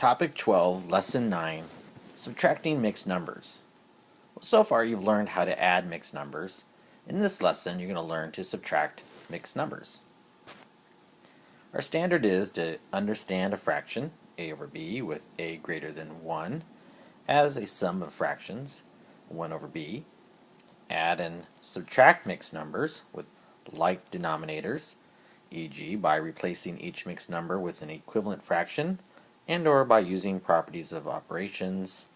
Topic 12, Lesson 9, Subtracting Mixed Numbers. Well, so far you've learned how to add mixed numbers. In this lesson you're going to learn to subtract mixed numbers. Our standard is to understand a fraction, a over b, with a greater than 1, as a sum of fractions, 1 over b. Add and subtract mixed numbers with like denominators, e.g. by replacing each mixed number with an equivalent fraction, and or by using properties of operations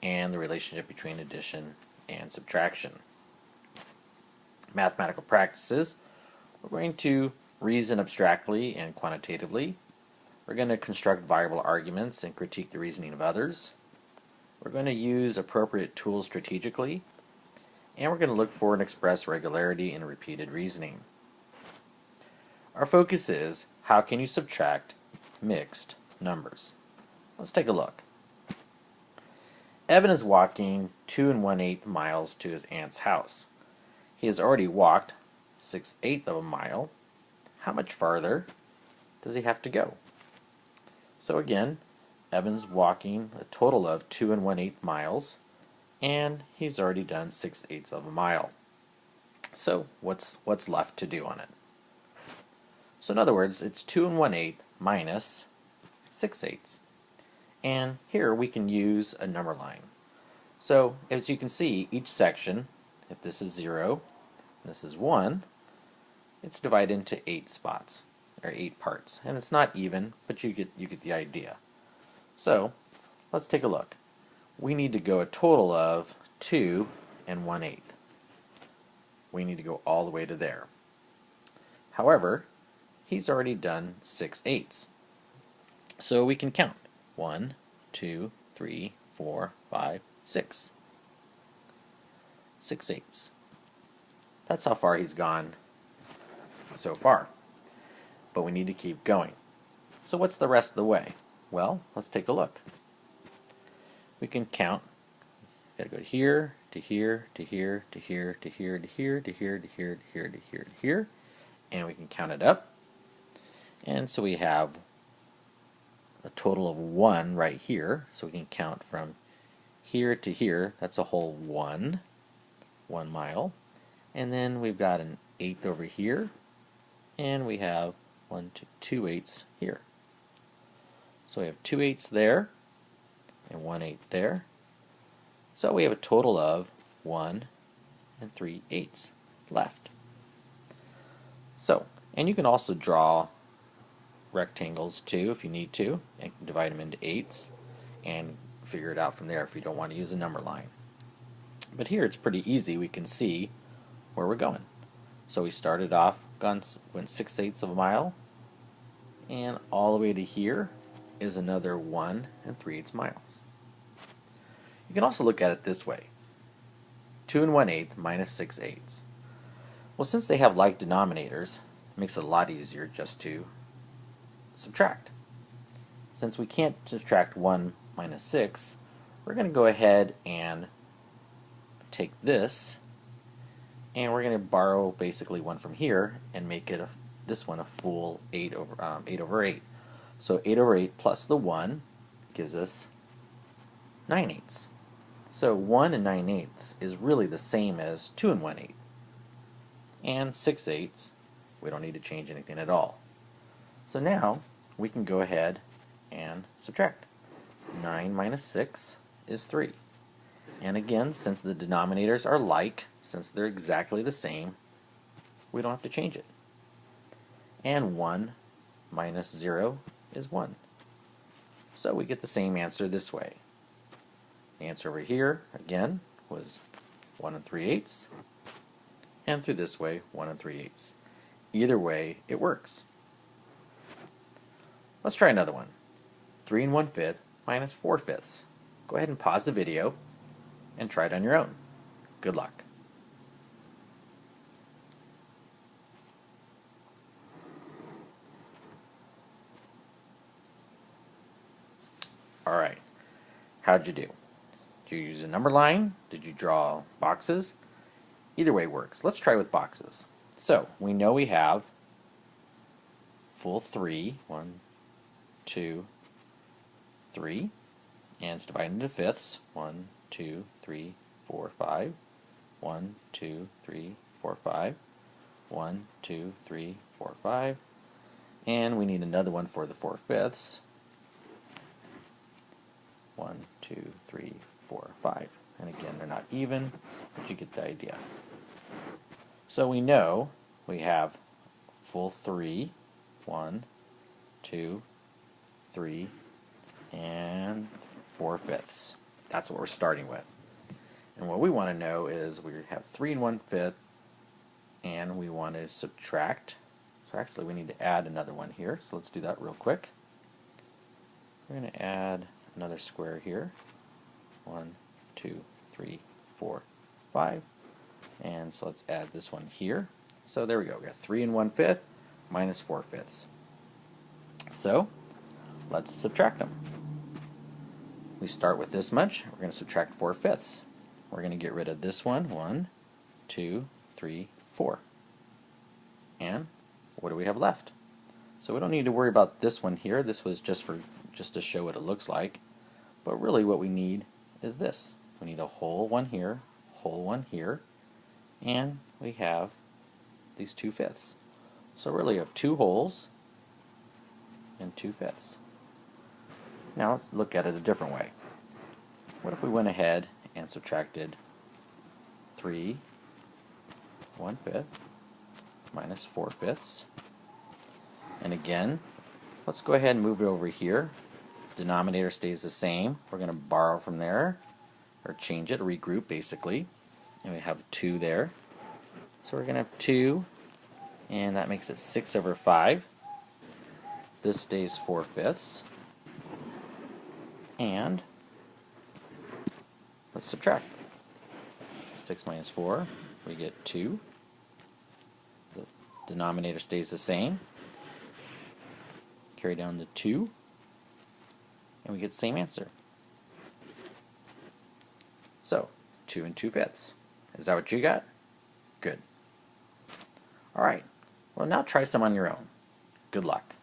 and the relationship between addition and subtraction. Mathematical practices: we're going to reason abstractly and quantitatively. We're going to construct viable arguments and critique the reasoning of others. We're going to use appropriate tools strategically, and we're going to look for and express regularity in repeated reasoning. Our focus is, how can you subtract mixed numbers? Let's take a look. Evan is walking 2 1/8 miles to his aunt's house. He has already walked 6/8 of a mile. How much farther does he have to go? So again, Evan's walking a total of 2 1/8 miles, and he's already done 6/8 of a mile. So what's left to do on it? So in other words, it's 2 1/8 minus 6/8. And here we can use a number line. So as you can see, each section, if this is 0, this is 1, it's divided into 8 spots, or 8 parts. And it's not even, but you get the idea. So let's take a look. We need to go a total of 2 1/8. We need to go all the way to there. However, he's already done 6/8. So we can count 1, 2, 3, 4, 5, 6. 6/8. That's how far he's gone so far. But we need to keep going. So what's the rest of the way? Well, let's take a look. We can count. Gotta go here, to here, to here, to here, to here, to here, to here, to here, to here, to here, to here, and we can count it up. And so we have a total of 1 right here. So we can count from here to here. That's a whole 1 mile. And then we've got an 1/8 over here, and we have 2 8s here. So we have 2 8s there and 1/8 there. So we have a total of 1 3/8 left. So, and you can also draw rectangles too if you need to, and divide them into 8s and figure it out from there if you don't want to use a number line. But here it's pretty easy. We can see where we're going. So we started off, went 6/8 of a mile, and all the way to here is another 1 3/8 miles. You can also look at it this way: 2 1/8 minus 6/8. Well, since they have like denominators, it makes it a lot easier just to subtract. Since we can't subtract 1 minus 6, we're going to go ahead and take this, and we're going to borrow basically 1 from here and make it this one a full 8 over 8. So 8 over 8 plus the 1 gives us 9/8. So 1 9/8 is really the same as 2 1/8. And 6/8, we don't need to change anything at all. So now we can go ahead and subtract. 9 minus 6 is 3. And again, since the denominators are like, since they're exactly the same, we don't have to change it. And 1 minus 0 is 1. So we get the same answer this way. The answer over here, again, was 1 3/8. And through this way, 1 3/8. Either way, it works. Let's try another one. 3 1/5 minus 4/5. Go ahead and pause the video and try it on your own. Good luck. Alright, how'd you do? Did you use a number line? Did you draw boxes? Either way works. Let's try with boxes. So, we know we have full 3, 1, 2, 3, and it's divided into fifths. 1, 2, 3, 4, 5. 1, 2, 3, 4, 5. 1, 2, 3, 4, 5. And we need another one for the 4 fifths. 1, 2, 3, 4, 5. And again, they're not even, but you get the idea. So we know we have full 3, 1, 2, 3, and 4 fifths. That's what we're starting with. And what we want to know is we have 3 and 1/5, and we want to subtract. So actually we need to add another one here. So let's do that real quick. We're going to add another square here. 1, 2, 3, 4, 5. And so let's add this one here. So there we go. We got 3 and 1/5 minus 4 fifths. So let's subtract them. We start with this much. We're going to subtract 4 fifths. We're going to get rid of this one. 1, 2, 3, 4. And what do we have left? So we don't need to worry about this one here. This was just to show what it looks like. But really what we need is this. We need a whole one here, whole one here, and we have these 2 fifths. So really we have 2 wholes and 2 fifths. Now let's look at it a different way. What if we went ahead and subtracted 3 1/5 minus 4 fifths? And again, let's go ahead and move it over here. Denominator stays the same. We're going to borrow from there, or change it, regroup basically. And we have 2 there. So we're going to have 2, and that makes it 6/5. This stays 4 fifths. And let's subtract. 6 minus 4, we get 2. The denominator stays the same. Carry down the 2, and we get the same answer. So, 2 and 2 fifths. Is that what you got? Good. Alright, well now try some on your own. Good luck.